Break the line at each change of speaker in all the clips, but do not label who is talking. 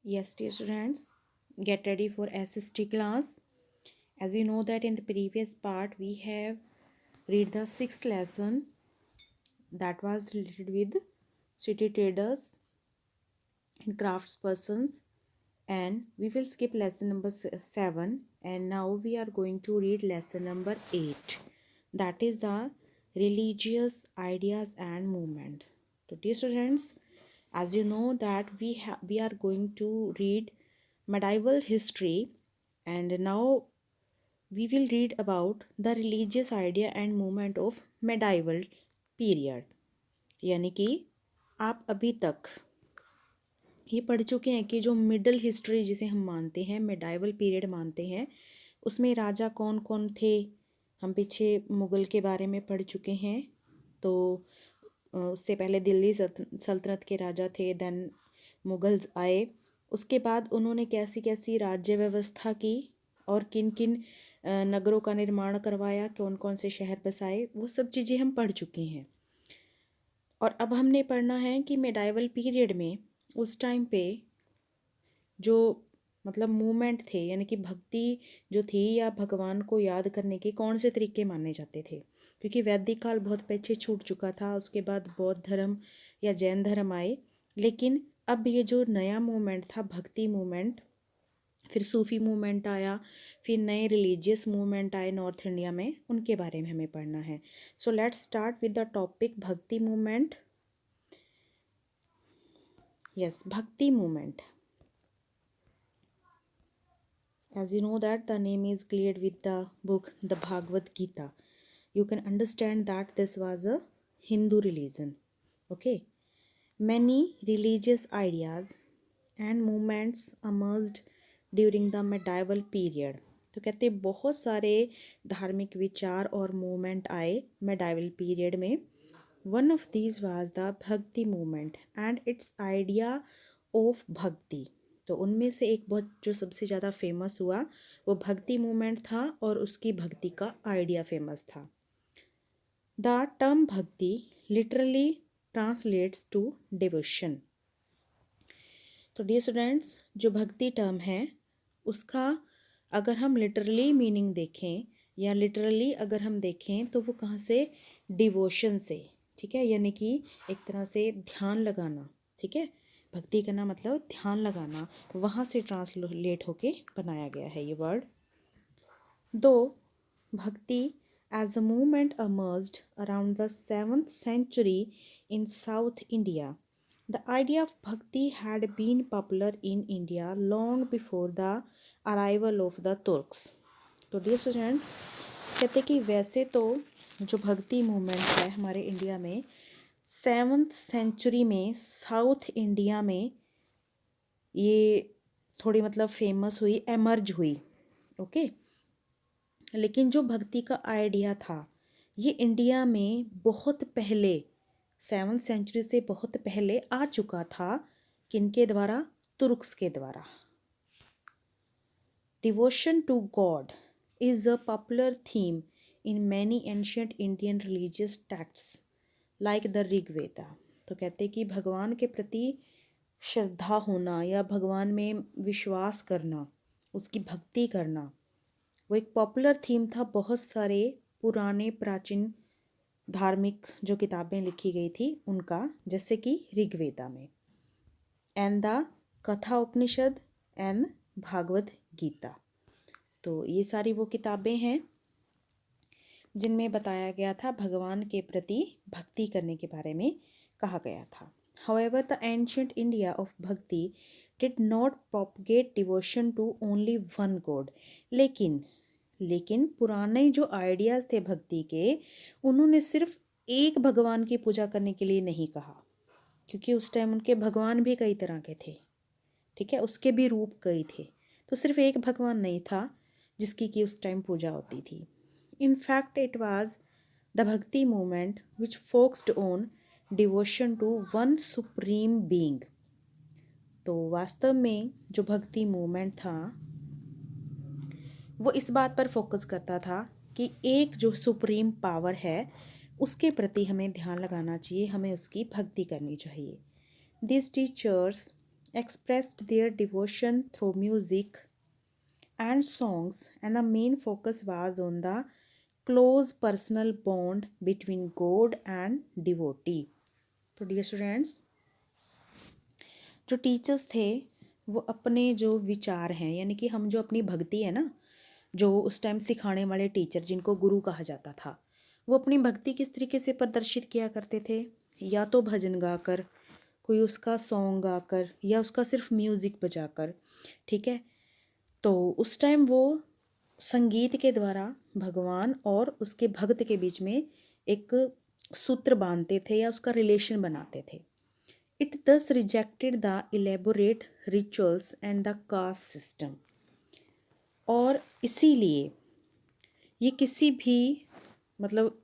Yes, dear students, get ready for SST class. As you know that in the previous part we have read the sixth lesson that was related with city traders and craftspersons, and we will skip lesson number 7, and now we are going to read lesson number 8, that is the religious ideas and movement. So dear students, as you know that we are going to read medieval history, and now we will read about the religious idea and movement of medieval period, यानी कि आप अभी तक ये पढ़ चुके हैं कि जो मिडल हिस्ट्री जिसे हम मानते हैं, मिडाइवल पीरियड मानते हैं, उसमें राजा कौन कौन थे। हम पीछे मुग़ल के बारे में पढ़ चुके हैं। तो उससे पहले दिल्ली सल्तनत के राजा थे, देन मुग़ल्स आए। उसके बाद उन्होंने कैसी कैसी राज्य व्यवस्था की और किन किन नगरों का निर्माण करवाया, कौन कौन से शहर बसाए, वो सब चीज़ें हम पढ़ चुके हैं। और अब हमने पढ़ना है कि मिडाइवल पीरियड में उस टाइम पे जो मतलब मूवमेंट थे, यानी कि भक्ति जो थी या भगवान को याद करने के कौन से तरीके माने जाते थे, क्योंकि वैदिक काल बहुत पीछे छूट चुका था। उसके बाद बौद्ध धर्म या जैन धर्म आए, लेकिन अब ये जो नया मूवमेंट था भक्ति मूवमेंट, फिर सूफी मूवमेंट आया, फिर नए रिलीजियस मूवमेंट आए नॉर्थ इंडिया में, उनके बारे में हमें पढ़ना है। So let's start with the topic भक्ति मूवमेंट। यस, भक्ति movement. As you know that the name is cleared with the book the Bhagavad Gita, you can understand that this was a Hindu religion. Okay, many religious ideas and movements emerged during the medieval period. तो कहते बहुत सारे धार्मिक विचार और movement आए medieval period में। One of these was the bhakti movement and its idea of bhakti. तो उनमें से एक बहुत जो सबसे ज़्यादा फेमस हुआ वो भक्ति मूवमेंट था और उसकी भक्ति का आइडिया फेमस था। द टर्म भक्ति लिटरली ट्रांसलेट्स टू डिवोशन। तो डियर स्टूडेंट्स, जो भक्ति टर्म है उसका अगर हम लिटरली मीनिंग देखें या लिटरली अगर हम देखें तो वो कहाँ से, डिवोशन से, ठीक है, यानी कि एक तरह से ध्यान लगाना, ठीक है। भक्ति करना मतलब ध्यान लगाना, वहाँ से ट्रांसलेट होके बनाया गया है ये वर्ड। दो भक्ति as a movement emerged around the 7th century in South India, the idea of bhakti had been popular in India long before the arrival of the Turks. तो डियर स्टूडेंट्स, कहते कि वैसे तो जो भक्ति मूवमेंट है हमारे इंडिया में 7th सेंचुरी में साउथ इंडिया में ये थोड़ी मतलब फेमस हुई, एमर्ज हुई, ओके। लेकिन जो भक्ति का आइडिया था ये इंडिया में बहुत पहले 7th सेंचुरी से बहुत पहले आ चुका था। किनके द्वारा, तुर्क्स के द्वारा। Devotion to God is a popular theme in many ancient Indian religious texts like the Rigveda. तो कहते कि भगवान के प्रति श्रद्धा होना या भगवान में विश्वास करना, उसकी भक्ति करना, वो एक पॉपुलर थीम था बहुत सारे पुराने प्राचीन धार्मिक जो किताबें लिखी गई थी उनका, जैसे कि ऋग्वेदा में एंड द कथा उपनिषद एंड भागवत गीता। तो ये सारी वो किताबें हैं जिनमें बताया गया था भगवान के प्रति भक्ति करने के बारे में कहा गया था। However, the ancient India of Bhakti did not propagate devotion to only one god. लेकिन पुराने जो आइडियाज़ थे भक्ति के, उन्होंने सिर्फ एक भगवान की पूजा करने के लिए नहीं कहा, क्योंकि उस टाइम उनके भगवान भी कई तरह के थे, ठीक है, उसके भी रूप कई थे। तो सिर्फ एक भगवान नहीं था जिसकी कि उस टाइम पूजा होती थी। In fact, it was the Bhakti movement which focused on devotion to one supreme being. तो वास्तव में जो भक्ति मूवमेंट था वो इस बात पर फोकस करता था कि एक जो सुप्रीम पावर है उसके प्रति हमें ध्यान लगाना चाहिए, हमें उसकी भक्ति करनी चाहिए। These teachers expressed their devotion through music and songs, and the main focus was on the close personal bond between God and devotee. तो डियर स्टूडेंट्स, जो टीचर्स थे वो अपने जो विचार हैं, यानी कि हम जो अपनी भक्ति है ना, जो उस टाइम सिखाने वाले टीचर जिनको गुरु कहा जाता था, वो अपनी भक्ति किस तरीके से प्रदर्शित किया करते थे? या तो भजन गाकर, कोई उसका सॉन्ग गाकर, या उसका सिर्फ म्यूज़िक बजाकर। ठीक है, तो उस टाइम वो संगीत के द्वारा भगवान और उसके भक्त के बीच में एक सूत्र बांधते थे या उसका रिलेशन बनाते थे। इट दस rejected the elaborate rituals and the caste system, और इसीलिए ये किसी भी मतलब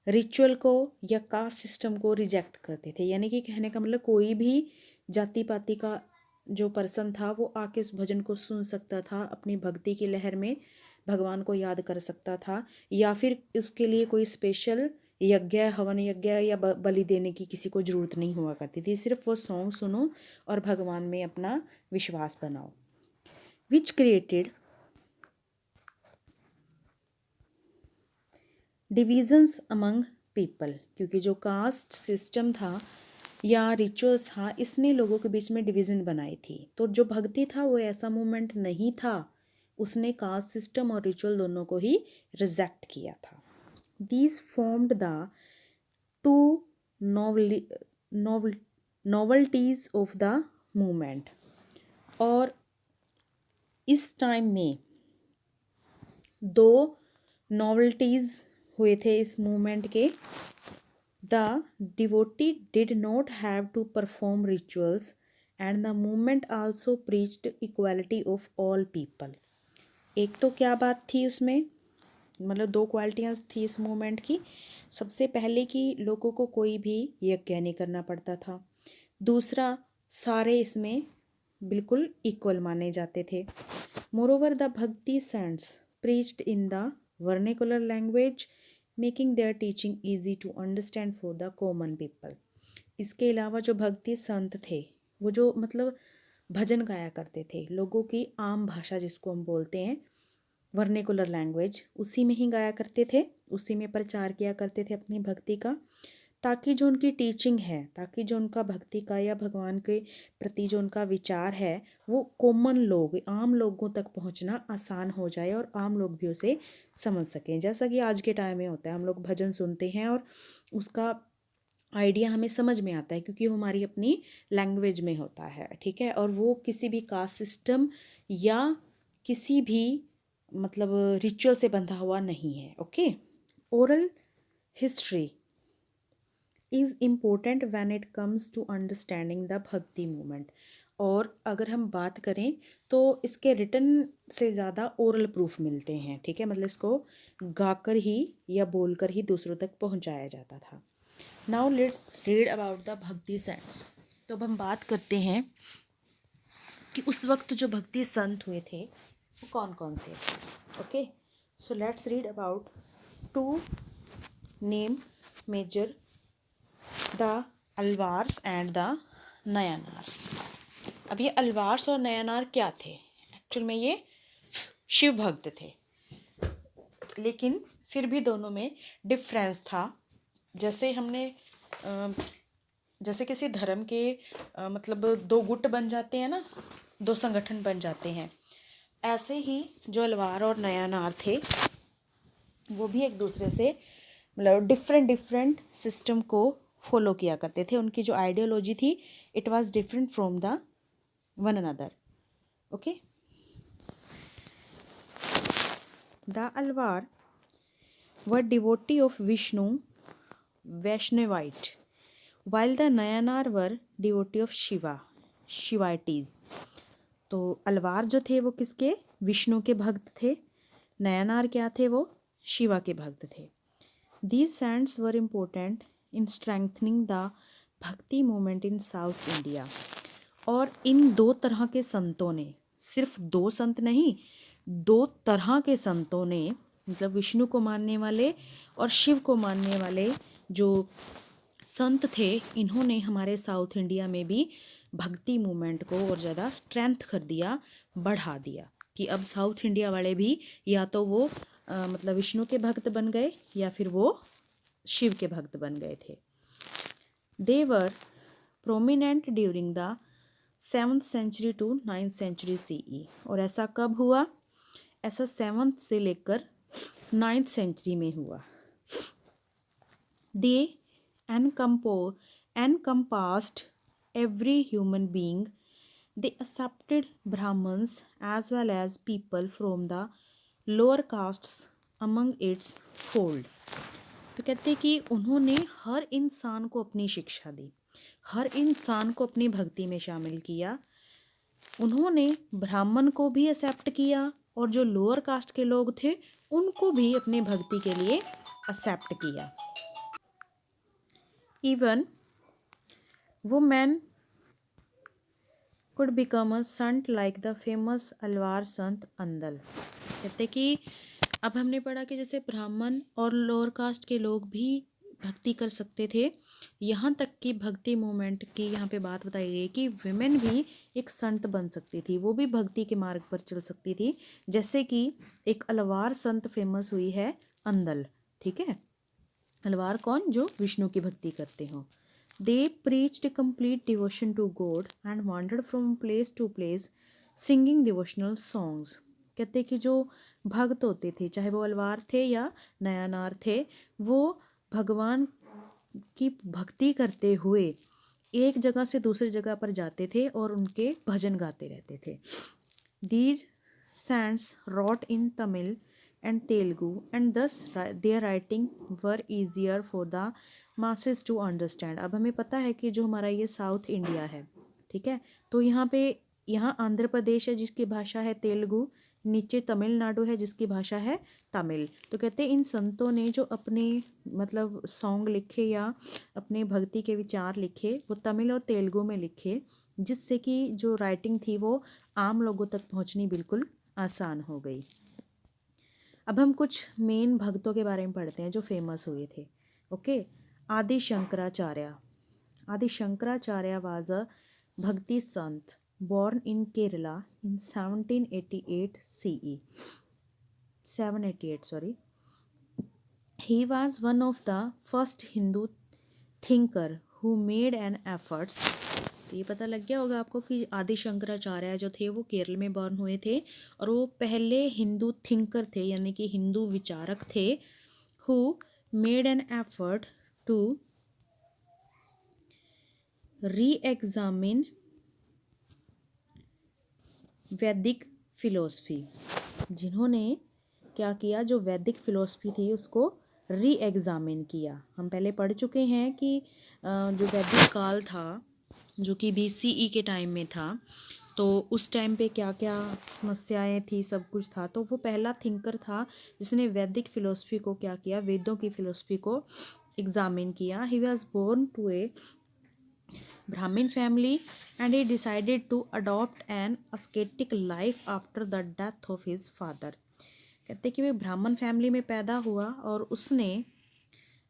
रिचुअल को या कास्ट सिस्टम को रिजेक्ट करते थे। यानी कि कहने का मतलब कोई भी जाति पाति का जो पर्सन था वो आके उस भजन को सुन सकता था, अपनी भक्ति की लहर में भगवान को याद कर सकता था, या फिर उसके लिए कोई स्पेशल यज्ञ, हवन यज्ञ या बलि देने की किसी को ज़रूरत नहीं हुआ करती थी। सिर्फ वो सॉन्ग सुनो और भगवान में अपना विश्वास बनाओ। Which created divisions among people, क्योंकि जो कास्ट सिस्टम था या रिचुअल्स था, इसने लोगों के बीच में डिवीज़न बनाई थी। तो जो भक्ति था वो ऐसा मूवमेंट नहीं था, उसने कास्ट सिस्टम और रिचुअल दोनों को ही रिजेक्ट किया था। These formed the two novelties of the movement, और इस टाइम में दो नॉवल्टीज़ हुए थे इस मूवमेंट के। The devotee did not have to perform rituals and the movement also preached equality of all people. एक तो क्या बात थी उसमें, मतलब दो क्वालिटियाँ थी इस मूवमेंट की। सबसे पहले कि लोगों को कोई भी यज्ञ नहीं करना पड़ता था, दूसरा सारे इसमें बिल्कुल इक्वल माने जाते थे। Moreover the bhakti saints preached in the vernacular language, making their teaching easy to understand for the common people. इसके अलावा जो भक्ति संत थे वो जो मतलब भजन गाया करते थे, लोगों की आम भाषा जिसको हम बोलते हैं वर्निकुलर लैंग्वेज, उसी में ही गाया करते थे, उसी में प्रचार किया करते थे अपनी भक्ति का, ताकि जो उनकी टीचिंग है, ताकि जो उनका भक्ति का या भगवान के प्रति जो उनका विचार है वो कॉमन लोग, आम लोगों तक पहुंचना आसान हो जाए और आम लोग भी उसे समझ सकें। जैसा कि आज के टाइम में होता है, हम लोग भजन सुनते हैं और उसका आइडिया हमें समझ में आता है क्योंकि वो हमारी अपनी लैंग्वेज में होता है। ठीक है, और वो किसी भी कास्ट सिस्टम या किसी भी मतलब रिचुअल से बंधा हुआ नहीं है। Okay, oral history is important when it comes to understanding the bhakti movement. और अगर हम बात करें तो इसके रिटन से ज़्यादा ओरल प्रूफ मिलते हैं। ठीक है, मतलब इसको गाकर ही या बोलकर ही दूसरों तक पहुंचाया जाता था। Now let's read about the bhakti cents. तो अब हम बात करते हैं कि उस वक्त जो भक्ति संत हुए थे वो कौन कौन से थे। Okay, so let's read about two name major, the Alvars and the Nayanars. अब ये अलवार्स और नयनार क्या थे? एक्चुअल में ये शिव भक्त थे, लेकिन फिर भी दोनों में डिफरेंस था। जैसे हमने जैसे किसी धर्म के मतलब दो गुट बन जाते हैं ना, दो संगठन बन जाते हैं, ऐसे ही जो अलवार और नयनार थे वो भी एक दूसरे से मतलब डिफरेंट सिस्टम को फॉलो किया करते थे। उनकी जो आइडियोलॉजी थी it was different from the one another. Okay, the Alvar were devotee of Vishnu Vaishnavite, while the Nayanar were devotee of Shiva Shaivites. तो अलवार जो थे वो किसके? विष्णु के भक्त थे। नयनार क्या थे? वो शिवा के भक्त थे। These saints were important in strengthening the भक्ति मूवमेंट इन साउथ इंडिया। और इन दो तरह के संतों ने, सिर्फ दो संत नहीं, दो तरह के संतों ने, मतलब विष्णु को मानने वाले और शिव को मानने वाले जो संत थे, इन्होंने हमारे साउथ इंडिया में भी भक्ति मूवमेंट को और ज़्यादा स्ट्रेंथ कर दिया, बढ़ा दिया कि अब साउथ इंडिया वाले भी या तो वो मतलब विष्णु के भक्त बन गए या फिर वो शिव के भक्त बन गए थे। They were prominent during the 7th century to 9th century CE। और ऐसा कब हुआ? ऐसा 7th से लेकर 9th सेंचुरी में हुआ। दे encompassed every human being. They accepted Brahmins as well as people from the lower castes among its fold। तो कहते हैं कि उन्होंने हर इंसान को अपनी शिक्षा दी, हर इंसान को अपनी भक्ति में शामिल किया। उन्होंने ब्राह्मण को भी एक्सेप्ट किया और जो लोअर कास्ट के लोग थे उनको भी अपनी भक्ति के लिए एक्सेप्ट किया। Even women could become a sant like the famous Alvar sant Andal. कहते कि अब हमने पढ़ा कि जैसे ब्राह्मण और लोअर कास्ट के लोग भी भक्ति कर सकते थे, यहाँ तक कि भक्ति मूवमेंट की यहाँ पे बात बताई गई कि विमेन भी एक संत बन सकती थी, वो भी भक्ति के मार्ग पर चल सकती थी। जैसे कि एक अलवार संत फेमस हुई है अंदल, ठीक है। अलवार कौन? जो विष्णु की भक्ति करते हों। They preached complete devotion to God and wandered from place to place singing devotional songs। कहते कि जो भक्त होते थे, चाहे वो अलवार थे या नयानार थे, वो भगवान की भक्ति करते हुए एक जगह से दूसरी जगह पर जाते थे और उनके भजन गाते रहते थे। These saints wrote in Tamil and Telugu and thus their writing were easier for the masses to understand। अब हमें पता है कि जो हमारा ये साउथ इंडिया है, ठीक है, तो यहाँ आंध्र प्रदेश है जिसकी भाषा है तेलुगु, नीचे तमिलनाडु है जिसकी भाषा है तमिल। तो कहते हैं इन संतों ने जो अपने मतलब सॉन्ग लिखे या अपने भक्ति के विचार लिखे वो तमिल और तेलुगु में लिखे, जिससे कि जो राइटिंग थी वो आम लोगों तक पहुंचनी बिल्कुल आसान हो गई। अब हम कुछ मेन भक्तों के बारे में पढ़ते हैं जो फेमस हुए थे। ओके, आदि शंकराचार्य। आदि शंकराचार्य वाज अ भक्ति संत born in Kerala in 1788 CE 788 sorry। He was one of the first Hindu thinker who made an efforts। तो ये पता लग गया होगा आपको कि आदि शंकराचार्य जो थे वो केरल में बॉर्न हुए थे और वो पहले हिंदू थिंकर थे, यानी कि हिंदू विचारक थे। who made an effort to re-examine वैदिक फिलोसफी। जिन्होंने क्या किया, जो वैदिक फिलोसफी थी उसको री एग्ज़ामिन किया। हम पहले पढ़ चुके हैं कि जो वैदिक काल था जो कि BCE के टाइम में था, तो उस टाइम पे क्या क्या समस्याएं थी, सब कुछ था। तो वो पहला थिंकर था जिसने वैदिक फिलोसफी को क्या किया, वेदों की फिलोसफी को एग्ज़ामिन किया। He was born to a Brahmin family and he decided to adopt an ascetic life after the death of his father। कहते कि वो ब्राह्मण फैमिली में पैदा हुआ और उसने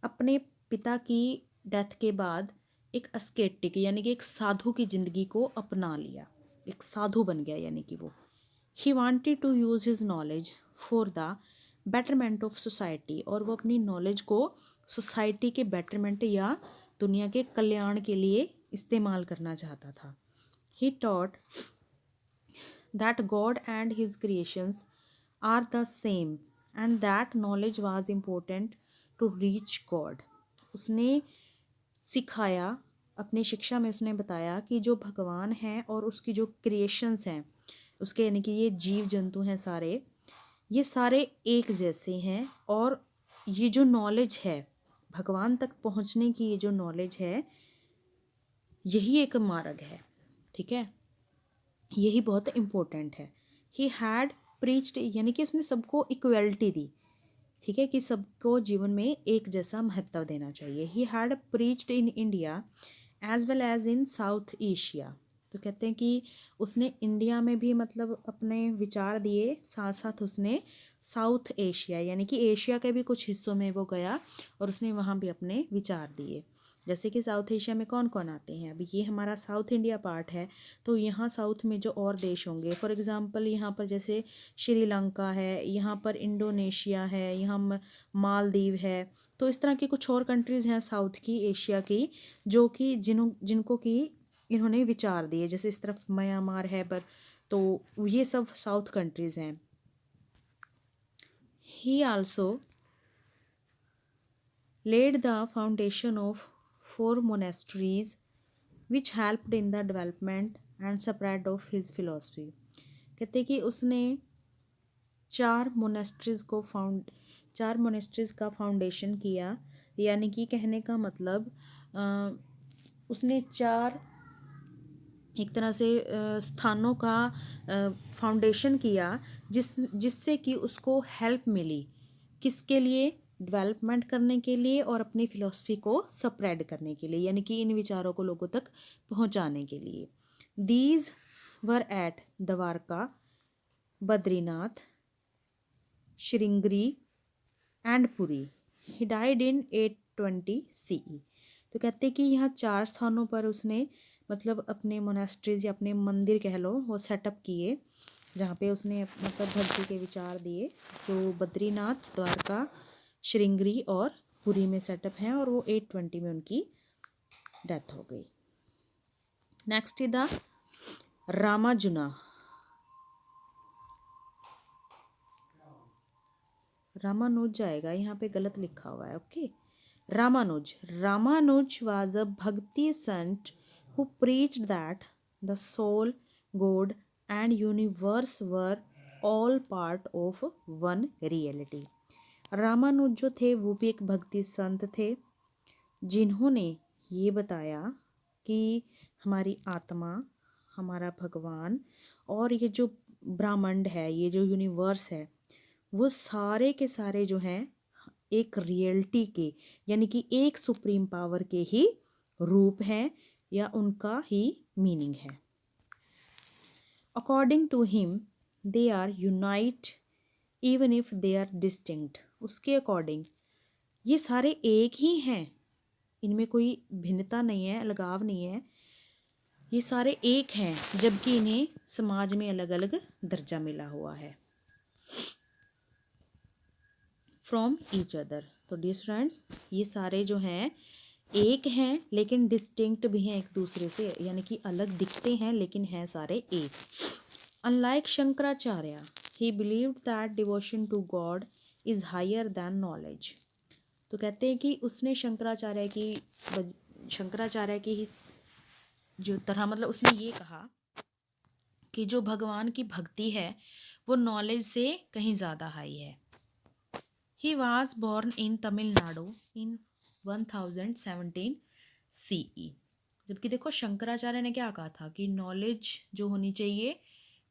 अपने पिता की डेथ के बाद एक अस्केटिक यानी कि एक साधु की ज़िंदगी को अपना लिया, एक साधु बन गया यानी कि वो। He wanted to use his knowledge for the betterment of society. और वो अपनी नॉलेज को सोसाइटी के बेटरमेंट या दुनिया के कल्याण के लिए इस्तेमाल करना चाहता था। He taught that God and his creations are the same and that knowledge was important to reach God. उसने सिखाया, अपनी शिक्षा में उसने बताया कि जो भगवान हैं और उसकी जो क्रिएशंस हैं उसके, यानी कि ये जीव जंतु हैं सारे, ये सारे एक जैसे हैं और ये जो नॉलेज है भगवान तक पहुंचने की, ये जो नॉलेज है यही एक मार्ग है, ठीक है, यही बहुत इम्पोर्टेंट है। ही हैड प्रीच्ड यानी कि उसने सबको इक्वलिटी दी, ठीक है, कि सबको जीवन में एक जैसा महत्व देना चाहिए। He had preached in India as well as in South Asia. तो कहते हैं कि उसने इंडिया में भी मतलब अपने विचार दिए, साथ साथ उसने साउथ एशिया यानी कि एशिया के भी कुछ हिस्सों में वो गया और उसने वहाँ भी अपने विचार दिए। जैसे कि साउथ एशिया में कौन कौन आते हैं, अभी ये हमारा साउथ इंडिया पार्ट है, तो यहाँ साउथ में जो और देश होंगे, फॉर एग्ज़ाम्पल यहाँ पर जैसे श्रीलंका है, यहाँ पर इंडोनेशिया है, यहाँ मालदीव है, तो इस तरह की कुछ और कंट्रीज़ हैं साउथ की, एशिया की, जो कि जिनको कि इन्होंने विचार दिए, जैसे इस तरफ म्यांमार है, पर तो ये सब साउथ कंट्रीज़ हैं। ही also laid the foundation of 4 monasteries which helped in the development and spread of his philosophy। कहते कि उसने 4 मोनेस्ट्रीज का फाउंडेशन किया, यानी कि कहने का मतलब उसने 4 एक तरह से स्थानों का फाउंडेशन किया जिससे कि उसको हेल्प मिली, किसके लिए, डेवलपमेंट करने के लिए और अपनी फ़िलॉसफी को स्प्रेड करने के लिए, यानी कि इन विचारों को लोगों तक पहुंचाने के लिए। These were at Dwarka, Badrinath, Sringeri and Puri. He died in 820 CE। तो कहते कि यहाँ 4 स्थानों पर उसने मतलब अपने मोनेस्ट्रीज या अपने मंदिर कह लो वो सेटअप किए, जहाँ पे उसने मतलब भक्ति के विचार दिए, जो बद्रीनाथ, द्वारका, श्रृंगेरी और पुरी में सेटअप हैं, और वो 820 में उनकी डेथ हो गई। Next is the Ramanuja. Ramanuj आएगा, यहाँ पे गलत लिखा हुआ है, okay. Ramanuj was a Bhakti saint who preached that the soul, God and universe were all part of one reality। Ramanuj जो थे वो भी एक भक्ति संत थे, जिन्होंने ये बताया कि हमारी आत्मा, हमारा भगवान और ये जो ब्रह्मांड है, ये जो यूनिवर्स है, वो सारे के सारे जो हैं एक रियलिटी के, यानी कि एक सुप्रीम पावर के ही रूप हैं या उनका ही मीनिंग है। According to him they are unite even if they are distinct. उसके अकॉर्डिंग ये सारे एक ही हैं, इनमें कोई भिन्नता नहीं है, अलगाव नहीं है, ये सारे एक हैं, जबकि इन्हें समाज में अलग अलग दर्जा मिला हुआ है। From each other. तो डियर स्टूडेंट्स, ये सारे जो हैं एक हैं लेकिन डिस्टिंक्ट भी हैं एक दूसरे से, यानी कि अलग दिखते हैं लेकिन हैं सारे एक। Unlike Shankaracharya, he believed that devotion to God is higher than knowledge. तो कहते हैं कि उसने शंकराचार्य की जो तरह, मतलब उसने ये कहा कि जो भगवान की भक्ति है वो नॉलेज से कहीं ज़्यादा हाई है। He was born in Tamil Nadu in 1017 CE। जबकि देखो शंकराचार्य ने क्या कहा था कि नॉलेज जो होनी चाहिए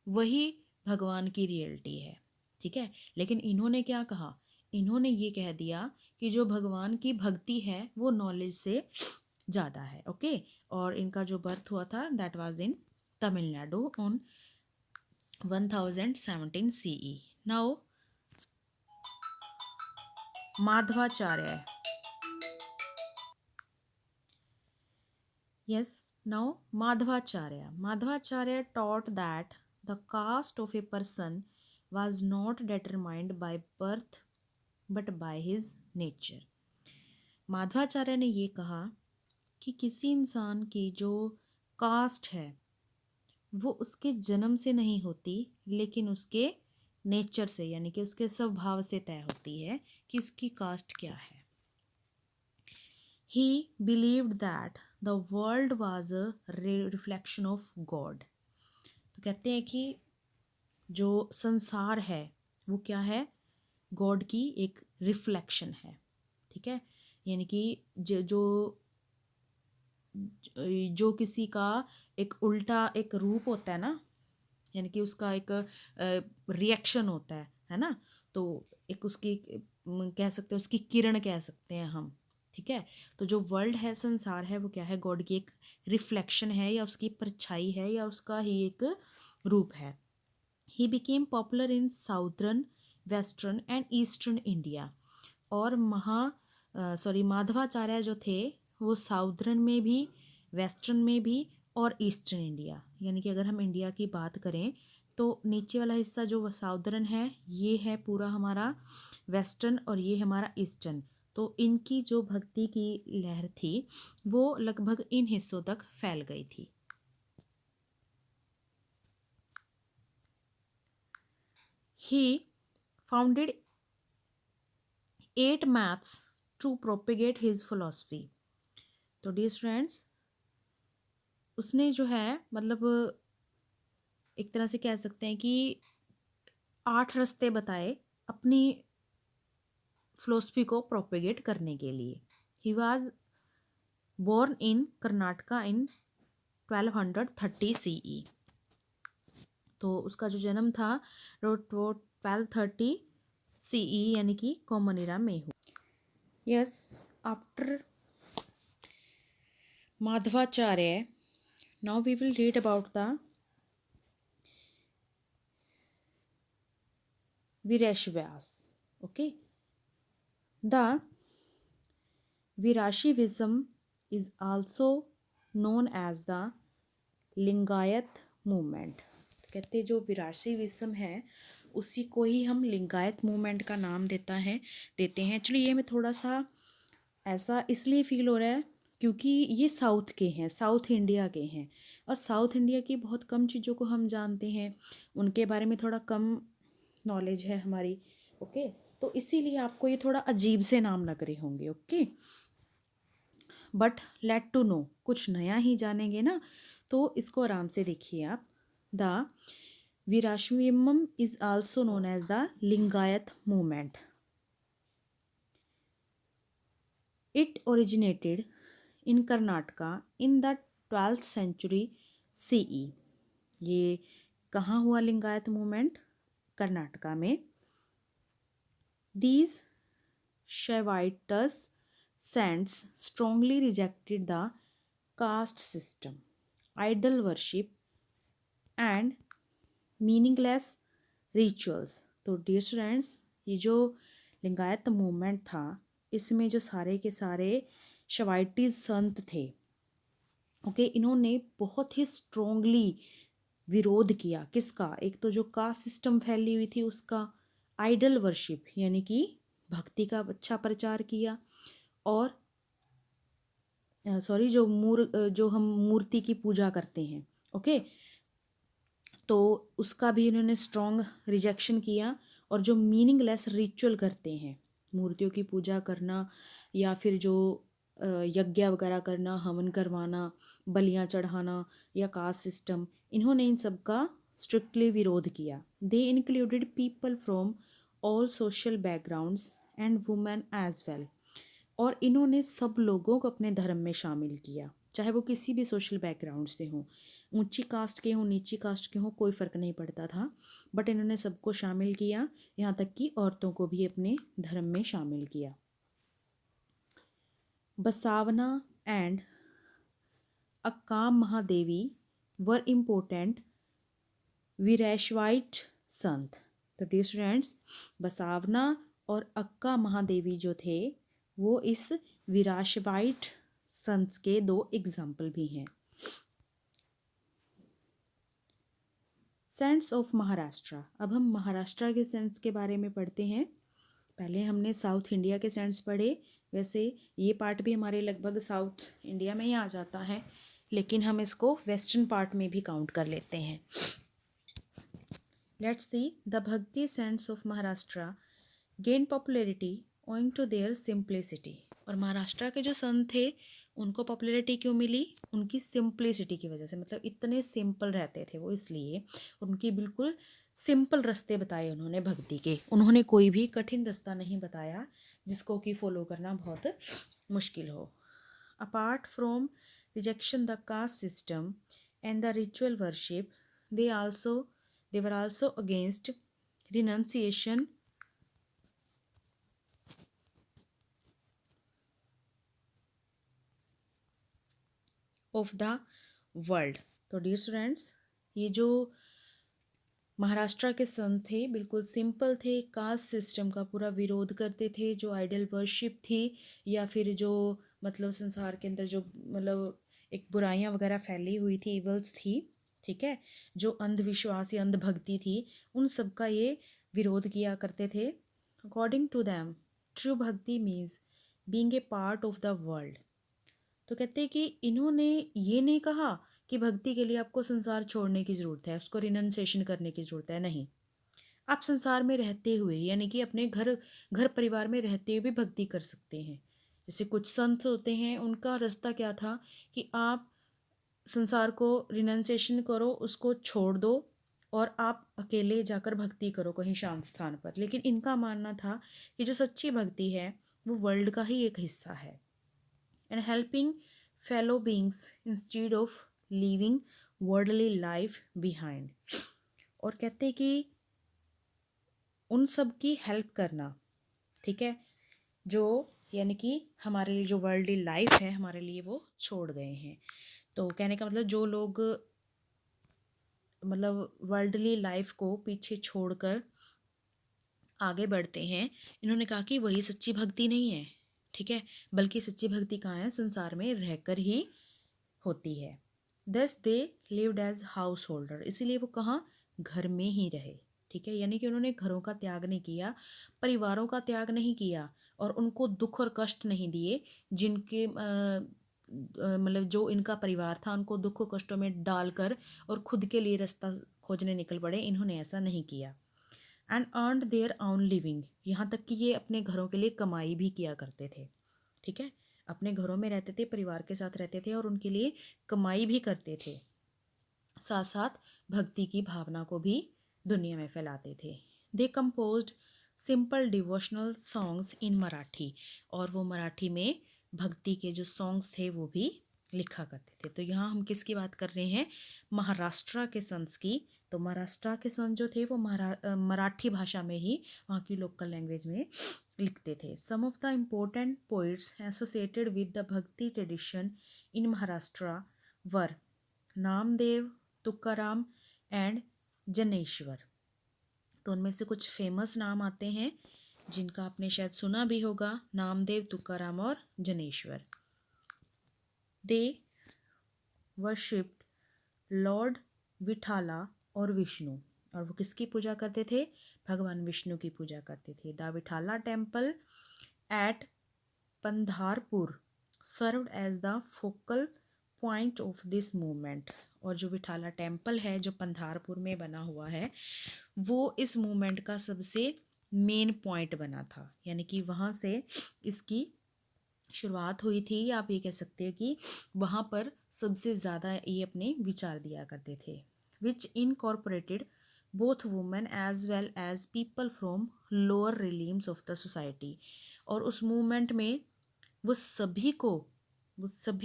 वही भगवान की रियलिटी है, ठीक है, लेकिन इन्होंने क्या कहा, इन्होंने ये कह दिया कि जो भगवान की भक्ति है वो नॉलेज से ज़्यादा है, ओके। और इनका जो बर्थ हुआ था that was in Tamil Nadu on 1017 CE। Now Madhvacharya। Yes, now Madhvacharya। Madhvacharya taught that the caste of a person was not determined by birth but by his nature। Madhvacharya ने ये कहा कि किसी इंसान की जो कास्ट है वो उसके जन्म से नहीं होती, लेकिन उसके नेचर से, यानी कि उसके स्वभाव से तय होती है कि उसकी कास्ट क्या है। He believed that the world was a reflection of God। तो कहते हैं कि जो संसार है वो क्या है, गॉड की एक रिफ्लेक्शन है, ठीक है, यानी कि जो किसी का एक उल्टा एक रूप होता है ना, यानी कि उसका एक रिएक्शन होता है ना, तो एक उसकी कह सकते हैं उसकी किरण कह सकते हैं हम, ठीक है। तो जो वर्ल्ड है, संसार है, वो क्या है, गॉड की एक रिफ्लेक्शन है या उसकी परछाई है या उसका ही एक रूप है। He became popular in southern, western and eastern India. और माधवाचार्य जो थे वो साउदर्न में भी, वेस्टर्न में भी और ईस्टर्न इंडिया, यानी कि अगर हम इंडिया की बात करें तो नीचे वाला हिस्सा जो साउदर्न है ये है पूरा हमारा वेस्टर्न और ये हमारा ईस्टर्न। तो इनकी जो भक्ति की लहर थी वो लगभग इन हिस्सों तक फैल गई थी। He founded 8 maths to propagate his philosophy। तो डियर स्टूडेंट्स, उसने जो है मतलब एक तरह से कह सकते हैं कि 8 रास्ते बताए अपनी फिलोसफी को प्रोपेगेट करने के लिए। He was born in Karnataka in 1230 CE। तो उसका जो जन्म था वो 1230 CE यानी कि कॉमन एरा में हुआ। Yes, after Madhvacharya, now we will read about the Virashvyas. Okay, the Virashaivism is also known as the Lingayat movement. कहते हैं जो विराशीविज्म है उसी को ही हम लिंगायत मूवमेंट का नाम देते हैं। एक्चुअली ये मैं थोड़ा सा ऐसा इसलिए फील हो रहा है क्योंकि ये साउथ के हैं, साउथ इंडिया के हैं, और साउथ इंडिया की बहुत कम चीज़ों को हम जानते हैं, उनके बारे में थोड़ा कम नॉलेज है हमारी। ओके, तो इसीलिए आपको ये थोड़ा अजीब से नाम लग रहे होंगे। Okay, but let to know, कुछ नया ही जानेंगे ना, तो इसको आराम से देखिए आप। The Veerashaivism is also known as the Lingayat movement. It originated in Karnataka in the 12th century CE। ये कहाँ हुआ लिंगायत मूवमेंट? कर्नाटका में। These Shaivites saints strongly rejected the caste system, idol worship and meaningless rituals। तो डियर स्टूडेंट्स, ये जो Lingayat movement था इसमें जो सारे के सारे शवाइटीज संत थे, ओके, इन्होंने बहुत ही स्ट्रोंगली विरोध किया। किसका? एक तो जो कास्ट सिस्टम फैली हुई थी उसका, आइडल वर्शिप यानी कि भक्ति का अच्छा प्रचार किया, और सॉरी जो हम मूर्ति की पूजा करते हैं, ओके, तो उसका भी इन्होंने स्ट्रॉन्ग रिजेक्शन किया। और जो मीनिंगलेस रिचुअल करते हैं, मूर्तियों की पूजा करना या फिर जो यज्ञ वगैरह करना, हवन करवाना, बलियाँ चढ़ाना या कास्ट सिस्टम, इन्होंने इन सब का स्ट्रिक्टली विरोध किया। They included people from all social backgrounds and women as well. और इन्होंने सब लोगों को अपने धर्म में शामिल किया, चाहे वो किसी भी सोशल बैकग्राउंड से हों, ऊंची कास्ट के हों, नीची कास्ट के हों, कोई फ़र्क नहीं पड़ता था, बट इन्होंने सबको शामिल किया, यहाँ तक कि औरतों को भी अपने धर्म में शामिल किया। बसावना एंड अक्का महादेवी वर इम्पोर्टेंट वीरैशवाइट संत। तो डियर स्टूडेंट्स, बसावना और अक्का महादेवी जो थे वो इस विराशवाइट संत के 2 एग्जाम्पल भी हैं। Saints of Maharashtra. अब हम महाराष्ट्र के सेंट्स के बारे में पढ़ते हैं। पहले हमने साउथ इंडिया के सेंट्स पढ़े, वैसे ये पार्ट भी हमारे लगभग साउथ इंडिया में ही आ जाता है, लेकिन हम इसको वेस्टर्न पार्ट में भी काउंट कर लेते हैं। Let's see the bhakti saints of Maharashtra gain popularity owing to their simplicity. और महाराष्ट्र के जो संत थे उनको पॉपुलैरिटी क्यों मिली? उनकी सिंप्लिसिटी की वजह से, मतलब इतने सिंपल रहते थे वो, इसलिए उनकी बिल्कुल सिंपल रास्ते बताए उन्होंने भक्ति के। उन्होंने कोई भी कठिन रास्ता नहीं बताया जिसको कि फॉलो करना बहुत मुश्किल हो। Apart from rejection the caste system and the ritual worship, they were also against renunciation of the world. तो डियर स्टूडेंट्स, ये जो महाराष्ट्र के संत थे बिल्कुल सिंपल थे, कास्ट सिस्टम का पूरा विरोध करते थे, जो आइडल वर्शिप थी या फिर जो मतलब संसार के अंदर जो मतलब एक बुराइयां वगैरह फैली हुई थी, इवल्स थी, ठीक है, जो अंधविश्वास या अंधभक्ति थी, उन सब का ये विरोध किया करते थे। अकॉर्डिंग टू दैम ट्रू भक्ति means being a part of the world. तो कहते हैं कि इन्होंने ये नहीं कहा कि भक्ति के लिए आपको संसार छोड़ने की ज़रूरत है, उसको रिनंसिएशन करने की ज़रूरत है, नहीं। आप संसार में रहते हुए यानी कि अपने घर घर परिवार में रहते हुए भी भक्ति कर सकते हैं। जैसे कुछ संत होते हैं, उनका रास्ता क्या था कि आप संसार को रिनंसिएशन करो, उसको छोड़ दो और आप अकेले जाकर भक्ति करो कहीं शांत स्थान पर। लेकिन इनका मानना था कि जो सच्ची भक्ति है वो वर्ल्ड का ही एक हिस्सा है, and helping fellow beings instead of living worldly life behind. और कहते कि उन सब की हेल्प करना, ठीक है, जो यानी कि हमारे लिए जो वर्ल्डली लाइफ है हमारे लिए वो छोड़ गए हैं। तो कहने का मतलब जो लोग मतलब वर्ल्डली लाइफ को पीछे छोड़कर आगे बढ़ते हैं, इन्होंने कहा कि वही सच्ची भक्ति नहीं है, ठीक है, बल्कि सच्ची भक्ति कहाँ है, संसार में रहकर ही होती है। Thus they lived as householder, इसीलिए वो कहाँ, घर में ही रहे, ठीक है, यानी कि उन्होंने घरों का त्याग नहीं किया, परिवारों का त्याग नहीं किया और उनको दुख और कष्ट नहीं दिए जिनके मतलब जो इनका परिवार था उनको दुख और कष्टों में डालकर और खुद के लिए रास्ता खोजने निकल पड़े, इन्होंने ऐसा नहीं किया। And earned their own living, यहाँ तक कि ये अपने घरों के लिए कमाई भी किया करते थे, ठीक है, अपने घरों में रहते थे, परिवार के साथ रहते थे और उनके लिए कमाई भी करते थे, साथ साथ भक्ति की भावना को भी दुनिया में फैलाते थे। They composed simple devotional songs in Marathi, और वो मराठी में भक्ति के जो सॉन्ग्स थे वो भी लिखा करते थे। तो यहाँ हम किसकी बात कर रहे हैं, महाराष्ट्र के संस की। तो महाराष्ट्र के संत जो थे वो मराठी भाषा में ही, वहाँ की लोकल लैंग्वेज में लिखते थे। Some of the important poets associated with the bhakti tradition in Maharashtra were Namdev, Tukaram and Dnyaneshwar. तो उनमें से कुछ फेमस नाम आते हैं जिनका आपने शायद सुना भी होगा, नामदेव, तुकाराम और जनेश्वर। दे वर्शिप्ड लॉर्ड विठाला और विष्णु, और वो किसकी पूजा करते थे, भगवान विष्णु की पूजा करते थे। The Vithala temple at Pandharpur served as the focal point of this movement, और जो विठाला टेम्पल है जो पंधारपुर में बना हुआ है वो इस मूवमेंट का सबसे मेन पॉइंट बना था, यानी कि वहाँ से इसकी शुरुआत हुई थी, या आप ये कह सकते हैं कि वहाँ पर सबसे ज़्यादा ये अपने विचार दिया करते थे। Which incorporated both women as well as people from lower realms of the society, और उस मूवमेंट में वो सभी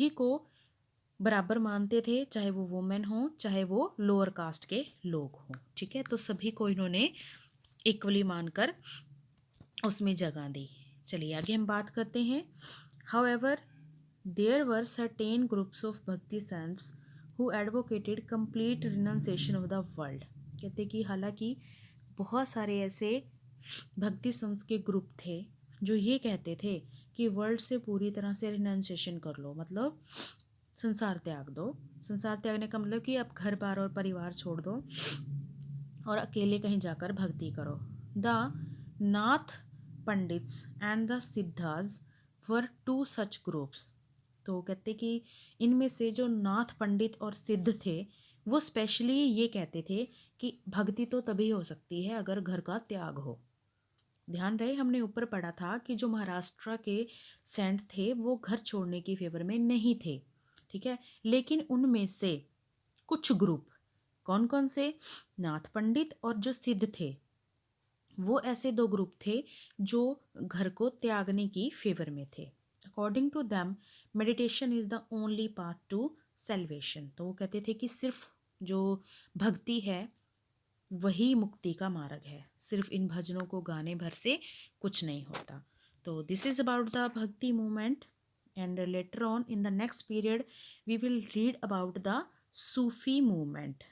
को बराबर मानते थे, चाहे वो वुमेन हो चाहे वो लोअर कास्ट के लोग हों, ठीक है, तो सभी को इन्होंने इक्वली मानकर उसमें जगह दी। चलिए आगे हम बात करते हैं। However there were certain groups of bhakti saints who advocated complete renunciation of the world. कहते कि हालांकि बहुत सारे ऐसे भक्ति संत के ग्रुप थे जो ये कहते थे कि वर्ल्ड से पूरी तरह से रिनंसिएशन कर लो, मतलब संसार त्याग दो। संसार त्यागने का मतलब कि आप घर बार और परिवार छोड़ दो और अकेले कहीं जाकर भक्ति करो। The Nath pandits and the Siddhas were two such groups. तो कहते कि इनमें से जो नाथ पंडित और सिद्ध थे वो स्पेशली ये कहते थे कि भक्ति तो तभी हो सकती है अगर घर का त्याग हो। ध्यान रहे हमने ऊपर पढ़ा था कि जो महाराष्ट्र के सेंट थे वो घर छोड़ने की फेवर में नहीं थे, ठीक है, लेकिन उनमें से कुछ ग्रुप, कौन कौन से, नाथ पंडित और जो सिद्ध थे, वो ऐसे दो ग्रुप थे जो घर को त्यागने की फेवर में थे। According to them meditation is the only path to salvation. तो वो कहते थे कि सिर्फ जो भक्ति है वही मुक्ति का मार्ग है, सिर्फ इन भजनों को गाने भर से कुछ नहीं होता। तो this is about the bhakti movement, and later on in the next period we will read about the Sufi movement.